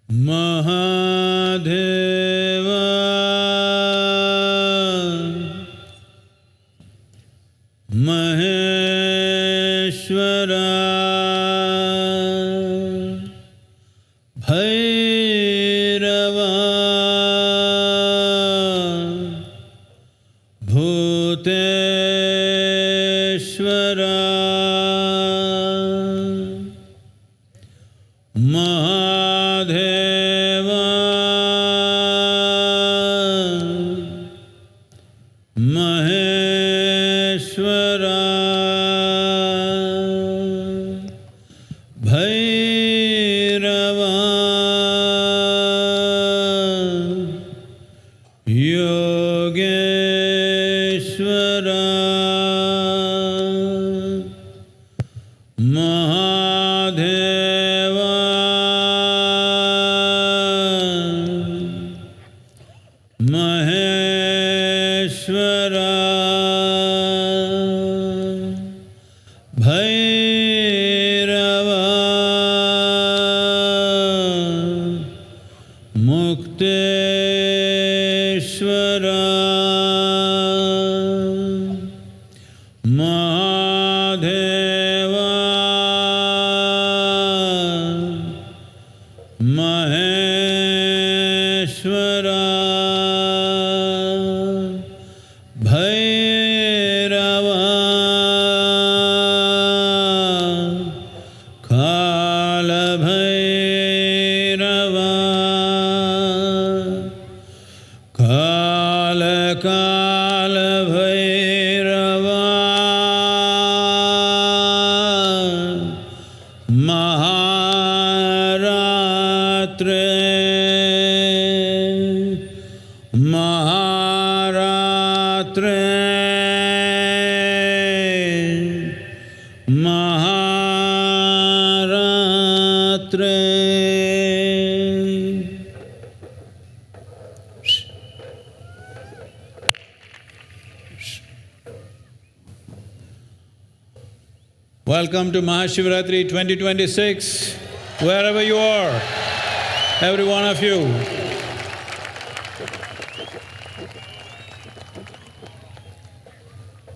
Mahadeva Maheshwara Bhairava Bhuteshwara Mahadeva Maheshwara Bhairava Yogeshwara Mahadeva Maheshwara Bhairava Mukteshwara Mahadeva Maheshwara Bhairava Kala Bhairava Kala Kala Bhairava Maharatre Maharatre Maharatre. Welcome to Mahashivaratri 2026, wherever you are, every one of you.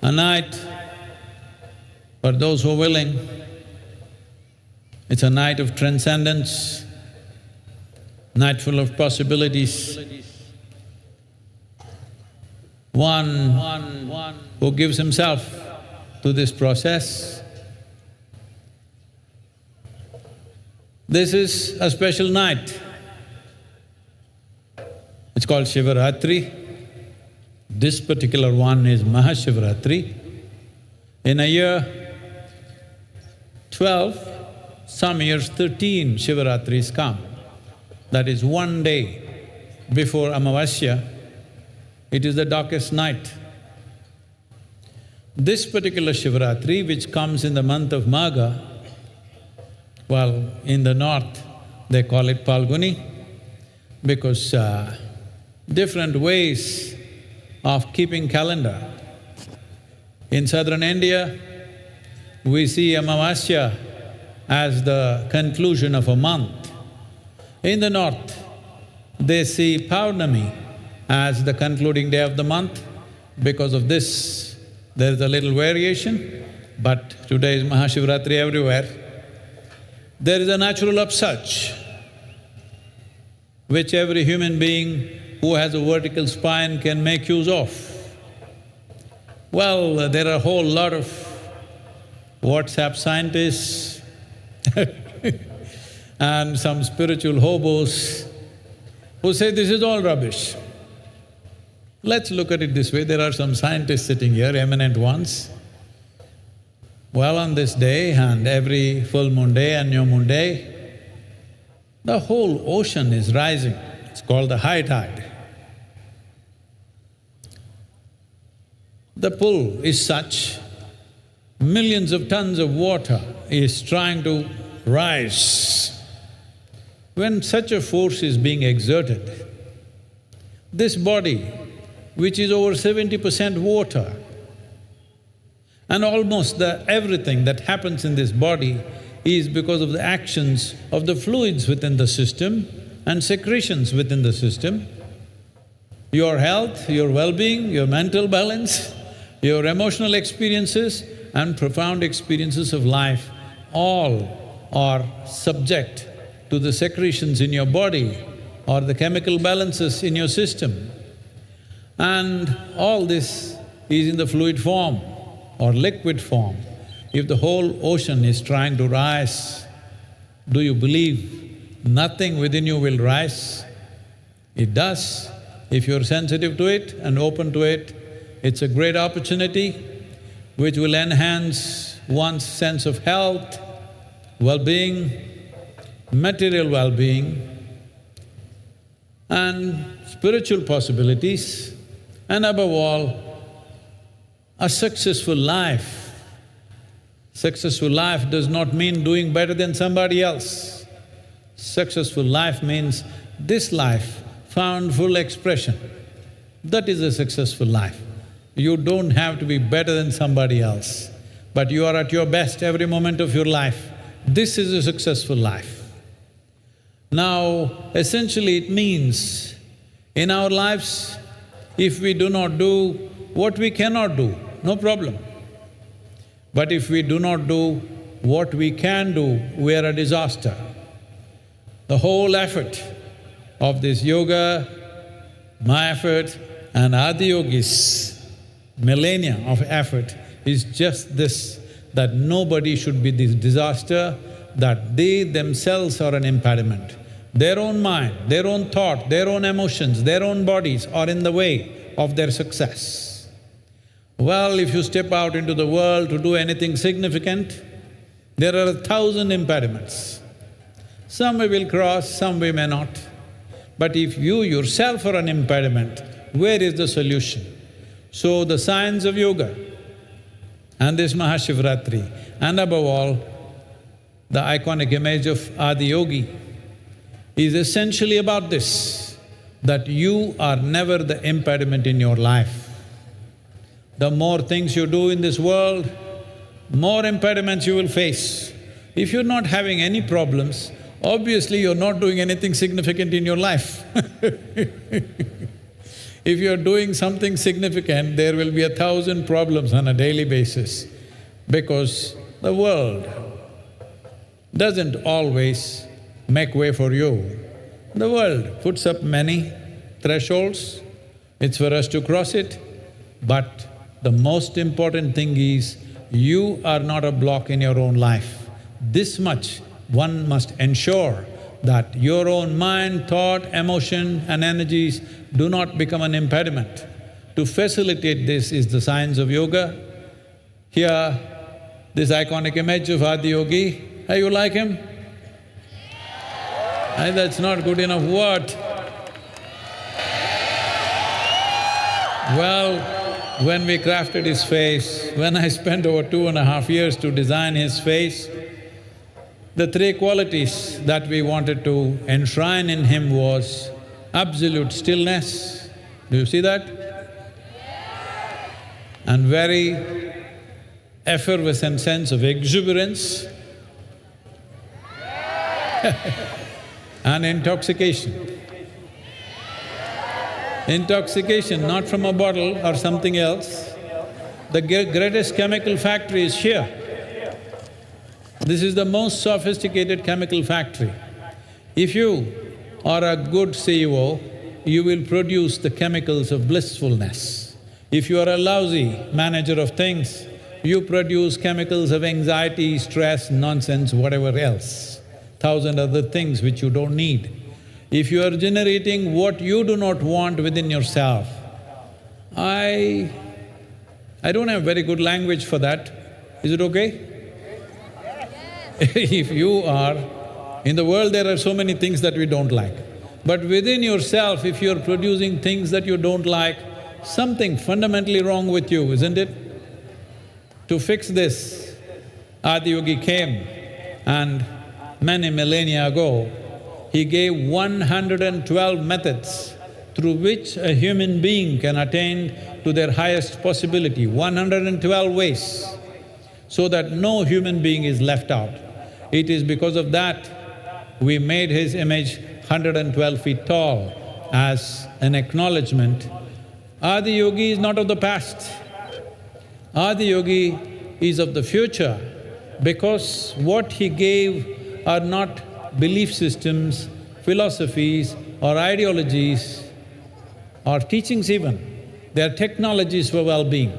A night, for those who are willing, it's a night of transcendence, night full of possibilities. One who gives himself to this process. This is a special night. It's called Shivaratri. This particular one is Mahashivaratri. In a year, 12, some years 13 Shivaratris come. That is one day before Amavasya. It is the darkest night. This particular Shivaratri, which comes in the month of Magha, well, in the north they call it Palguni because different ways of keeping calendar. In southern India, we see Amavasya as the conclusion of a month. In the north, they see Paurnami as the concluding day of the month. Because of this, there is a little variation, but today is Mahashivaratri everywhere. There is a natural upsurge which every human being who has a vertical spine can make use of. Well, there are a whole lot of WhatsApp scientists and some spiritual hobos who say this is all rubbish. Let's look at it this way, there are some scientists sitting here, eminent ones. Well, on this day and every full moon day and new moon day, the whole ocean is rising. It's called the high tide. The pull is such, millions of tons of water is trying to rise. when such a force is being exerted, this body, which is over 70% water, and almost everything that happens in this body is because of the actions of the fluids within the system and secretions within the system. Your health, your well-being, your mental balance, your emotional experiences and profound experiences of life all are subject to the secretions in your body or the chemical balances in your system. And all this is in the fluid form or liquid form. If the whole ocean is trying to rise, do you believe nothing within you will rise? It does. If you're sensitive to it and open to it, it's a great opportunity which will enhance one's sense of health, well-being, material well-being, and spiritual possibilities, and above all, a successful life. Successful life does not mean doing better than somebody else. Successful life means this life found full expression. That is a successful life. You don't have to be better than somebody else, but you are at your best every moment of your life. This is a successful life. Now, essentially it means, in our lives, if we do not do what we cannot do, no problem. But if we do not do what we can do, we are a disaster. The whole effort of this yoga, my effort and Adiyogi's millennia of effort is just this, that nobody should be this disaster, that they themselves are an impediment. Their own mind, their own thought, their own emotions, their own bodies are in the way of their success. Well, if you step out into the world to do anything significant, there are 1,000 impediments. Some we will cross, some we may not. But if you yourself are an impediment, where is the solution? So the science of yoga and this Shivaratri, and above all, the iconic image of Adiyogi is essentially about this, that you are never the impediment in your life. The more things you do in this world, more impediments you will face. If you're not having any problems, obviously you're not doing anything significant in your life. If you're doing something significant, there will be 1,000 problems on a daily basis, because the world doesn't always make way for you. The world puts up many thresholds, it's for us to cross it, but the most important thing is, you are not a block in your own life. This much one must ensure, that your own mind, thought, emotion and energies do not become an impediment. To facilitate this is the science of yoga. Here, this iconic image of Adiyogi, hey, you like him? Hey, that's not good enough, what? Well, when we crafted his face, when I spent over 2.5 years to design his face, the three qualities that we wanted to enshrine in him was absolute stillness. Do you see that? And very effervescent sense of exuberance and intoxication. Intoxication not from a bottle or something else. The greatest chemical factory is here. This is the most sophisticated chemical factory. If you are a good CEO, you will produce the chemicals of blissfulness. If you are a lousy manager of things, you produce chemicals of anxiety, stress, nonsense, whatever else, 1,000 other things which you don't need. If you are generating what you do not want within yourself, I don't have very good language for that. Is it okay? If you are… in the world there are so many things that we don't like, but within yourself if you're producing things that you don't like, something fundamentally wrong with you, isn't it? To fix this, Adiyogi came and many millennia ago, He gave 112 methods through which a human being can attain to their highest possibility, 112 ways, so that no human being is left out. It is because of that we made his image 112 feet tall as an acknowledgement. Adiyogi is not of the past. Adiyogi is of the future, because what he gave are not belief systems, philosophies or ideologies or teachings even. They are technologies for well-being.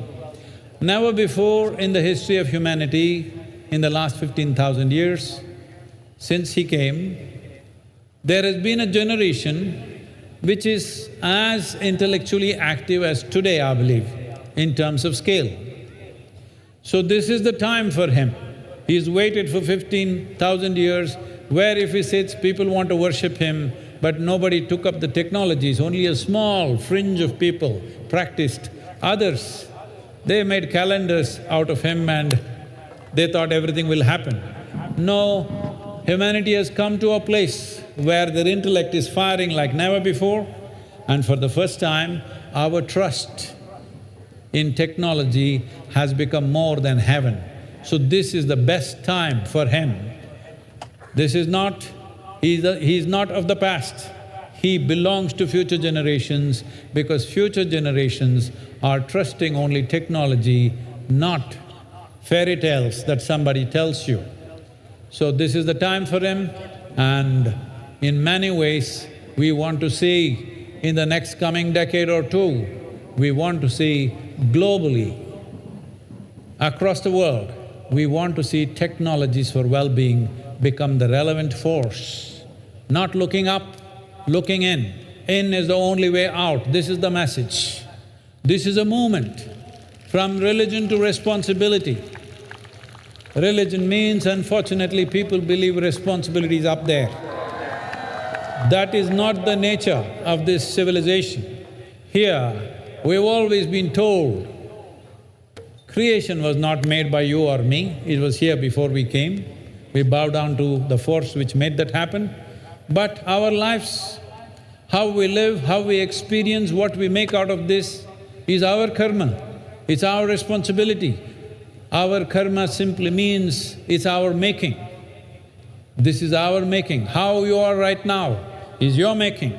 Never before in the history of humanity, in the last 15,000 years, since he came, there has been a generation which is as intellectually active as today, I believe, in terms of scale. So this is the time for him. He's waited for 15,000 years, where if he sits, people want to worship him, but nobody took up the technologies. Only a small fringe of people practiced. Others, they made calendars out of him and they thought everything will happen. No, humanity has come to a place where their intellect is firing like never before, and for the first time, our trust in technology has become more than heaven. So this is the best time for him. This is not… he's not of the past. He belongs to future generations, because future generations are trusting only technology, not fairy tales that somebody tells you. So this is the time for him, and in many ways we want to see in the next coming decade or two, we want to see globally, across the world, we want to see technologies for well-being become the relevant force. Not looking up, looking in. In is the only way out, this is the message. This is a movement from religion to responsibility. Religion means, unfortunately, people believe responsibility is up there. That is not the nature of this civilization. Here, we've always been told, creation was not made by you or me, it was here before we came. We bow down to the force which made that happen. But our lives, how we live, how we experience, what we make out of this is our karma, it's our responsibility. Our karma simply means it's our making. This is our making. How you are right now is your making.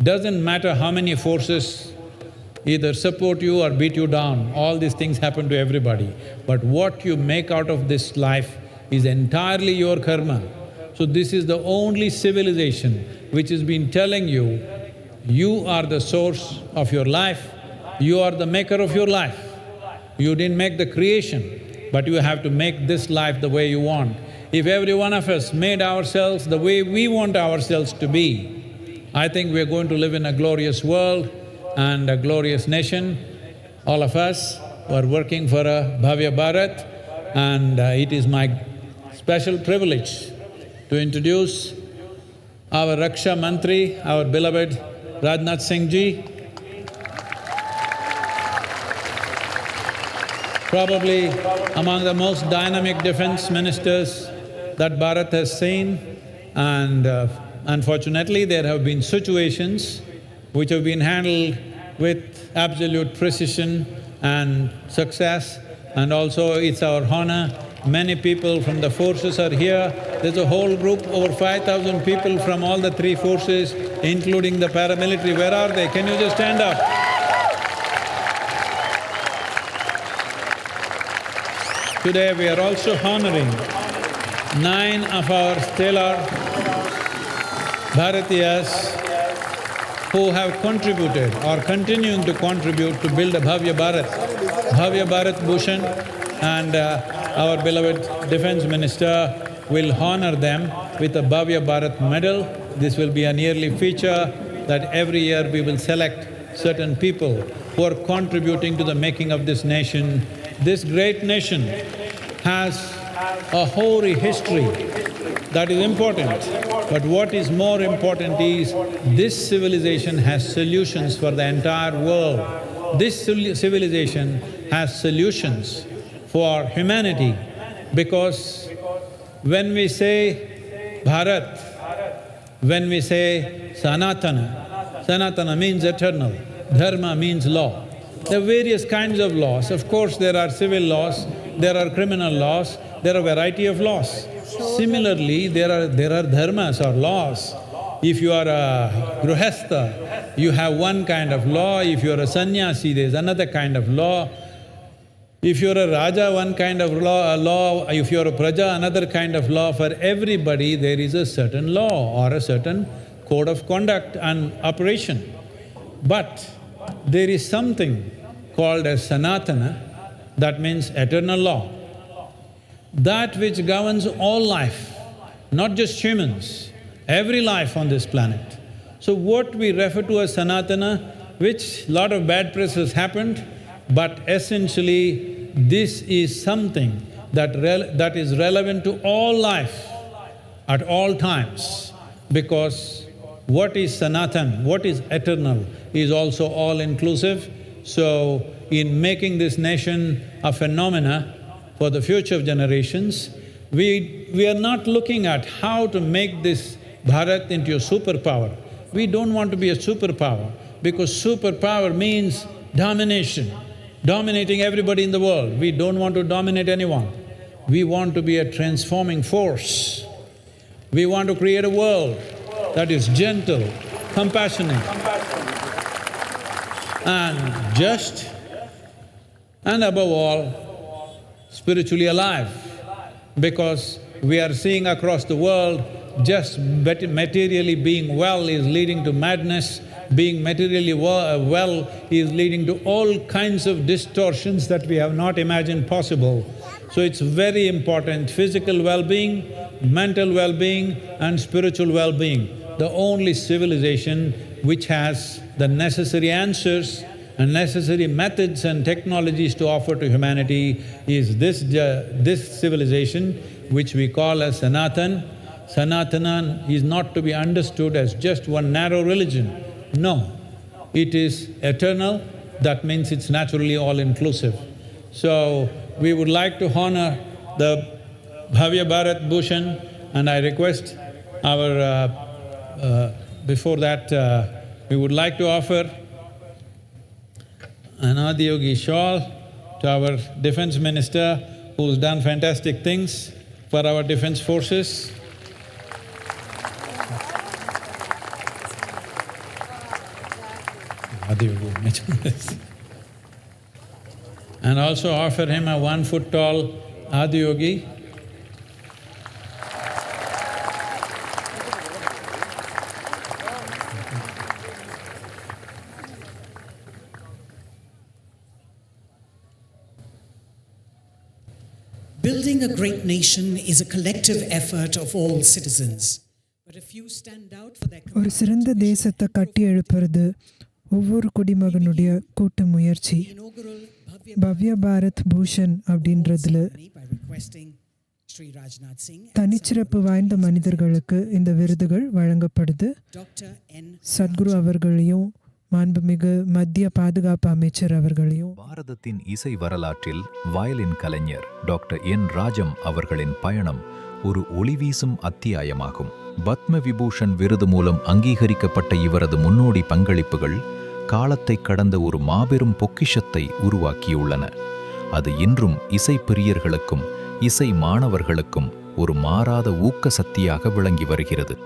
Doesn't matter how many forces either support you or beat you down, all these things happen to everybody. But what you make out of this life is entirely your karma. So this is the only civilization which has been telling you, you are the source of your life, you are the maker of your life. You didn't make the creation, but you have to make this life the way you want. If every one of us made ourselves the way we want ourselves to be, I think we're going to live in a glorious world and a glorious nation. All of us are working for a Bhavya Bharat, and it is my special privilege to introduce our Raksha Mantri, our beloved Rajnath Singh Ji. Probably among the most dynamic defense ministers that Bharat has seen, and unfortunately there have been situations which have been handled with absolute precision and success, and also it's our honor. Many people from the forces are here. There's a whole group, over 5,000 people from all the three forces, including the paramilitary. Where are they? Can you just stand up? Today we are also honoring 9 of our stellar Bharatiyas who have contributed or continuing to contribute to build a Bhavya Bharat Bhushan, and our beloved Defense Minister will honor them with a Bhavya Bharat medal. This will be an yearly feature that every year we will select certain people who are contributing to the making of this nation. This great nation has a hoary history that is important, but what is more important is this civilization has solutions for the entire world. This civilization has solutions for humanity, because when we say Bharat, When we say Sanatana, Sanatana means eternal, Dharma means law. There are various kinds of laws. Of course, there are civil laws, there are criminal laws, there are a variety of laws. Similarly, there are dharmas or laws. If you are a grihastha, you have one kind of law. If you are a sannyasi, there's another kind of law. If you're a raja, one kind of law, if you're a praja, another kind of law. For everybody, there is a certain law or a certain code of conduct and operation. But there is something called as Sanatana, that means eternal law. That which governs all life, not just humans, every life on this planet. So what we refer to as Sanatana, which lot of bad press has happened, but essentially this is something that is relevant to all life at all times, because what is Sanatan, what is eternal, is also all-inclusive. So in making this nation a phenomena for the future generations, we are not looking at how to make this Bharat into a superpower. We don't want to be a superpower, because superpower means domination, dominating everybody in the world. We don't want to dominate anyone. We want to be a transforming force. We want to create a world that is gentle, compassionate, and just, and above all, spiritually alive. Because we are seeing across the world, just materially being well is leading to madness, being materially well is leading to all kinds of distortions that we have not imagined possible. So it's very important, physical well-being, mental well-being and spiritual well-being. The only civilization which has the necessary answers and necessary methods and technologies to offer to humanity is this civilization, which we call as Sanatan. Sanatana is not to be understood as just one narrow religion. No, it is eternal, that means it's naturally all-inclusive. So, we would like to honor the Bhavya Bharat Bhushan, and I request our… before that, we would like to offer an Adiyogi shawl to our defense minister, who's done fantastic things for our defense forces. Adiyogi mentioned this. And also offer him a 1-foot tall Adiyogi. Building a great nation is a collective effort of all citizens. But a few stand out for their… ஒரு சிறந்த தேசத்தை கட்டி எழுப்புறது ஒவ்வொரு குடிமகனுடைய கூட்டு முயற்சி. பவ்ய பாரத் பூஷன் அப்படின்றதுல தனிச்சிறப்பு வாய்ந்த மனிதர்களுக்கு இந்த விருதுகள் வழங்கப்படுது. சத்குரு அவர்களையும் மாண்புமிகு மத்திய பாதுகாப்பு அமைச்சர் அவர்களையும்… பாரதத்தின் இசை வரலாற்றில் வயலின் கலைஞர் டாக்டர் என் ராஜம் அவர்களின் பயணம் ஒரு ஒளிவீசும் அத்தியாயமாகும். பத்ம விபூஷன் விருது மூலம் அங்கீகரிக்கப்பட்ட இவரது முன்னோடி பங்களிப்புகள் காலத்தை கடந்த ஒரு மாபெரும் பொக்கிஷத்தை உருவாக்கியுள்ளன. அது இன்றும் இசை பிரியர்களுக்கும் இசை மாணவர்களுக்கும் ஒரு மாறாத ஊக்க சக்தியாக விளங்கி வருகிறது.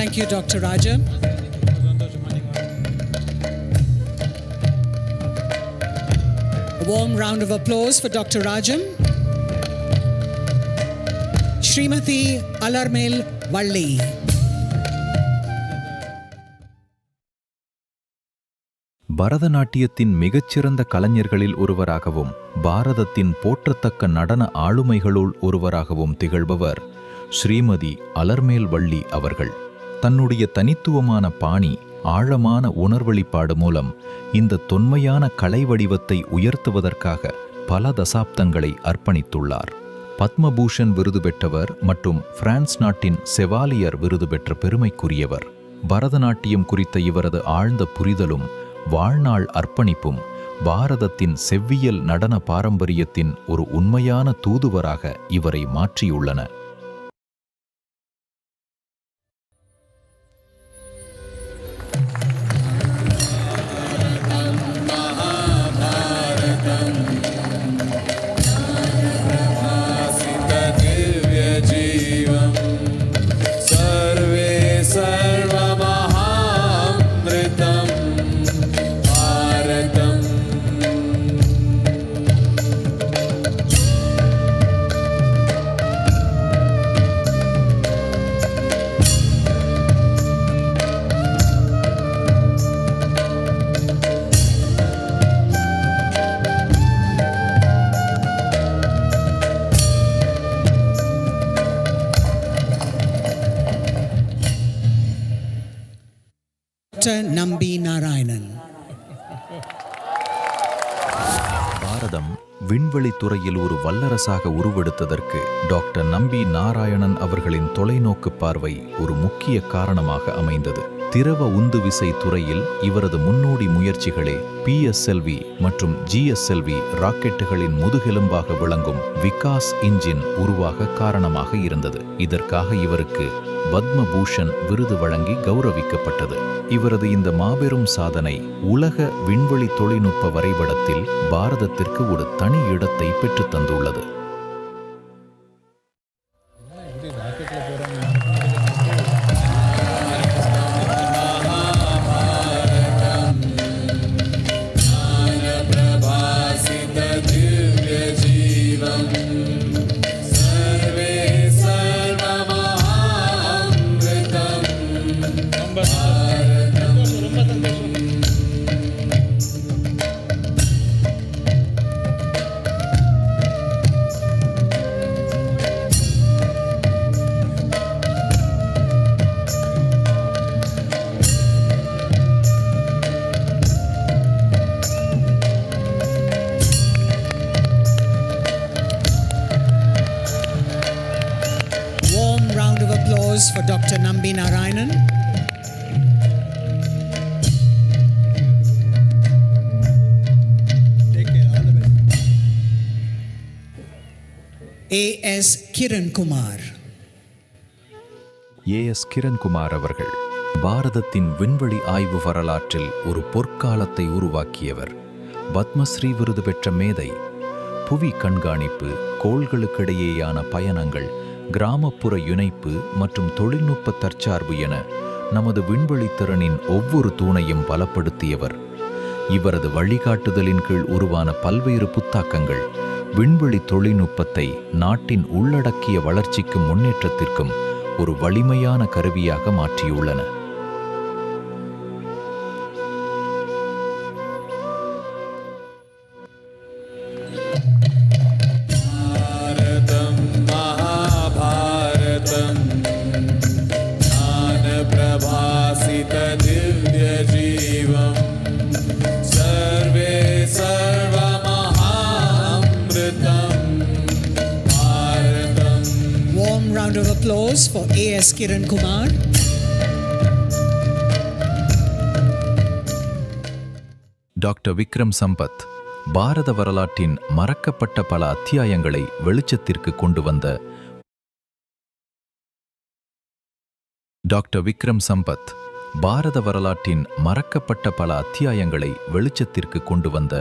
Thank you, Dr. Raja. A warm round of applause for Dr. Rajam. Srimati Alarmel Valli. பரதநாட்டியத்தின் மிகச்சிறந்த கலைஞர்களில் ஒருவராகவும் பாரதத்தின் போற்றத்தக்க நடன ஆளுமைகளுள் ஒருவராகவும் திகழ்பவர் ஸ்ரீமதி அலர்மேல் வள்ளி அவர்கள். தன்னுடைய தனித்துவமான பாணி, ஆழமான உணர்வெளிப்பாடு மூலம் இந்த தொன்மையான கலை வடிவத்தை உயர்த்துவதற்காக பல தசாப்தங்களை அர்ப்பணித்துள்ளார். பத்மபூஷன் விருது பெற்றவர் மற்றும் பிரான்ஸ் நாட்டின் செவாலியர் விருது பெற்ற பெருமைக்குரியவர். பரதநாட்டியம் குறித்த இவரது ஆழ்ந்த புரிதலும் வாழ்நாள் அர்ப்பணிப்பும் பாரதத்தின் செவ்வியல் நடன பாரம்பரியத்தின் ஒரு உண்மையான தூதுவராக இவரை மாற்றியுள்ளன. Nambi Narayanan. பாரதம் விண்வெளி துறையில் ஒரு வல்லரசாக உருவெடுத்ததற்கு டாக்டர் நம்பி நாராயணன் அவர்களின் தொலைநோக்கு பார்வை ஒரு முக்கிய காரணமாக அமைந்தது. திரவ உந்து விசை துறையில் இவரது முன்னோடி முயற்சிகளே PSLV மற்றும் GSLV ராக்கெட்டுகளின் முதுகெலும்பாக விளங்கும் விகாஸ் இன்ஜின் உருவாக காரணமாக இருந்தது. இதற்காக இவருக்கு பத்மபூஷன் விருது வழங்கி கௌரவிக்கப்பட்டது. இவரது இந்த மாபெரும் சாதனை உலக விண்வெளி தொழில்நுட்ப வரைபடத்தில் பாரதத்திற்கு ஒரு தனி இடத்தை பெற்றுத் தந்துள்ளது. For Dr. Nambi Narayanan. Take care, all the best. A.S. Kiran Kumar. A.S. Kirankumar அவர்கள் பாரதத்தின் விண்வெளி ஆய்வு வரலாற்றில் ஒரு பொற்காலத்தை உருவாக்கியவர். பத்மஸ்ரீ விருது பெற்ற மேதை. புவி கண்காணிப்பு, கோள்களுக்கிடையேயான பயணங்கள், கிராமப்புற இணைப்பு மற்றும் தொழில்நுட்ப தற்சார்பு என நமது விண்வெளித்திறனின் ஒவ்வொரு தூணையும் பலப்படுத்தியவர். இவரது வழிகாட்டுதலின் கீழ் உருவான பல்வேறு புத்தாக்கங்கள் விண்வெளி தொழில்நுட்பத்தை நாட்டின் உள்ளடக்கிய வளர்ச்சிக்கும் முன்னேற்றத்திற்கும் ஒரு வலிமையான கருவியாக மாற்றியுள்ளன. Round of applause for A.S. Kiran Kumar. Doctor Vikram Sampath பாரத வரலாற்றின் மறக்கப்பட்ட பல அத்தியாயங்களை வெளிச்சத்திற்கு கொண்டு வந்த டாக்டர் விக்ரம் சம்பத் பாரத வரலாற்றின் மறக்கப்பட்ட பல அத்தியாயங்களை வெளிச்சத்திற்கு கொண்டு வந்த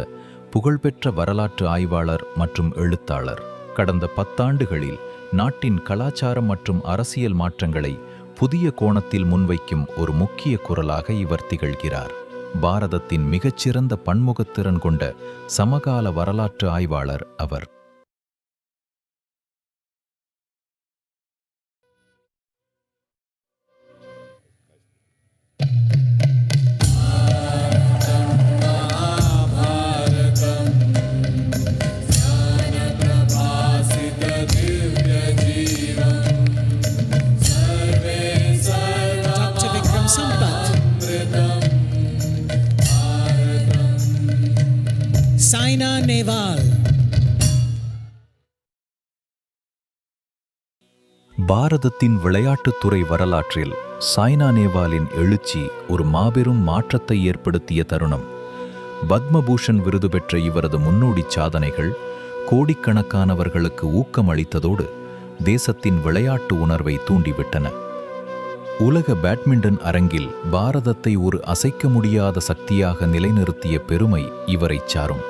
புகழ்பெற்ற வரலாற்று ஆய்வாளர் மற்றும் எழுத்தாளர். கடந்த 10 ஆண்டுகளில் நாட்டின் கலாச்சாரம் மற்றும் அரசியல் மாற்றங்களை புதிய கோணத்தில் முன்வைக்கும் ஒரு முக்கிய குரலாக இவர் திகழ்கிறார். பாரதத்தின் மிகச்சிறந்த பன்முகத்திறன் கொண்ட சமகால வரலாற்று ஆய்வாளர் அவர். Neval. பாரதத்தின் விளையாட்டுத்துறை வரலாற்றில் சாய்னா நேவாலின் எழுச்சி ஒரு மாபெரும் மாற்றத்தை ஏற்படுத்திய தருணம். பத்மபூஷன் விருது பெற்ற இவரது முன்னோடி சாதனைகள் கோடிக்கணக்கானவர்களுக்கு ஊக்கம் அளித்ததோடு தேசத்தின் விளையாட்டு உணர்வை தூண்டிவிட்டன. உலக பேட்மிண்டன் அரங்கில் பாரதத்தை ஒரு அசைக்க முடியாத சக்தியாக நிலைநிறுத்திய பெருமை இவரைச் சாரும்.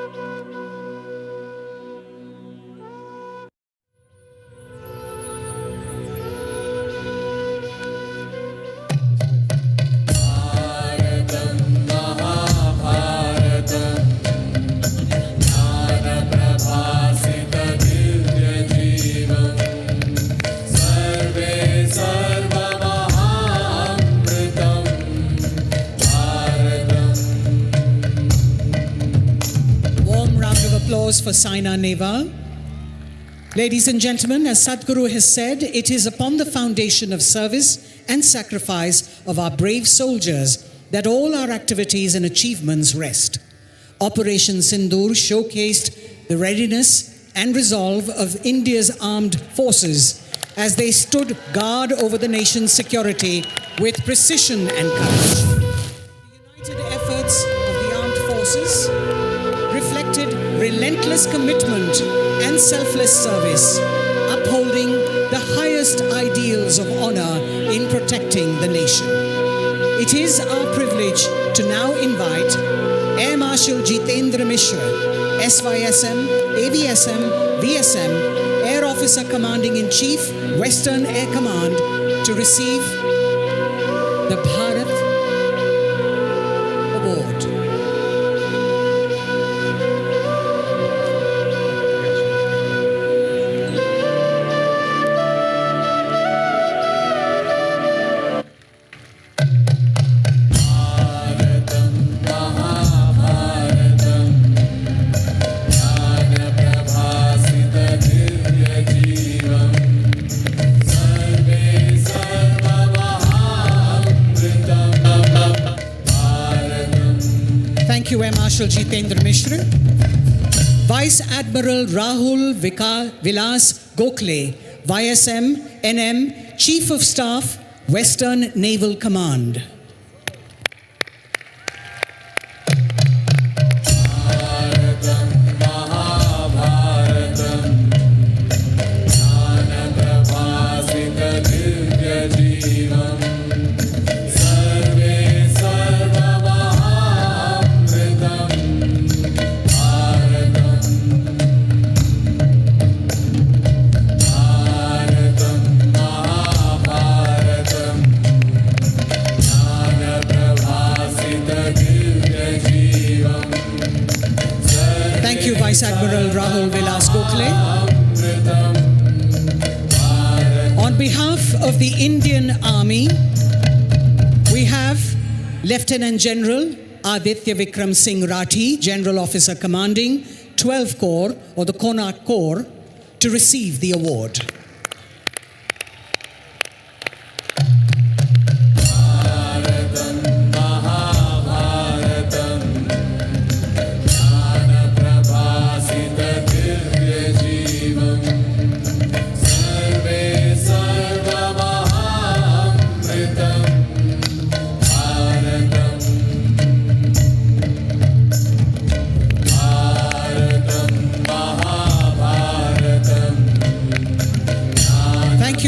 For Saina Nehwal. Ladies and gentlemen, as Sadhguru has said, it is upon the foundation of service and sacrifice of our brave soldiers that all our activities and achievements rest. Operation Sindoor showcased the readiness and resolve of India's armed forces as they stood guard over the nation's security with precision and courage. The united efforts of the armed forces reflected relentless commitment and selfless service, upholding the highest ideals of honor in protecting the nation. It is our privilege to now invite Air Marshal Jitendra Mishra, SYSM, AVSM, VSM, Air Officer Commanding-in-Chief, Western Air Command, to receive the Bharat Award. Thank you, Air Marshal Jitendra Mishra. Vice Admiral Rahul Vilas Gokhale, YSM, NM, Chief of Staff, Western Naval Command. Vice Admiral Rahul Vilas Gokhale. On behalf of the Indian Army, we have Lieutenant General Aditya Vikram Singh Rathi, General Officer Commanding 12 Corps or the Connaught Corps, to receive the award.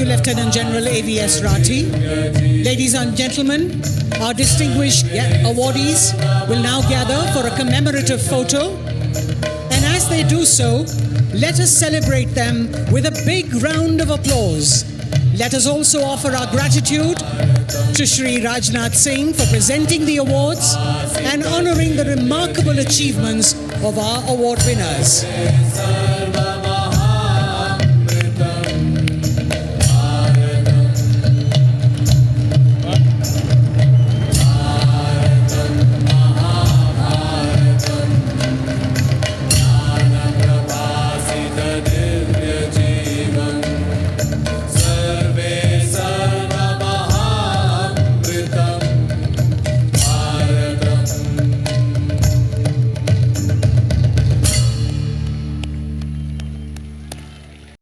Lieutenant General AVS Rathi. Ladies and gentlemen, our distinguished awardees will now gather for a commemorative photo. And as they do so, let us celebrate them with a big round of applause. Let us also offer our gratitude to Shri Rajnath Singh for presenting the awards and honoring the remarkable achievements of our award winners.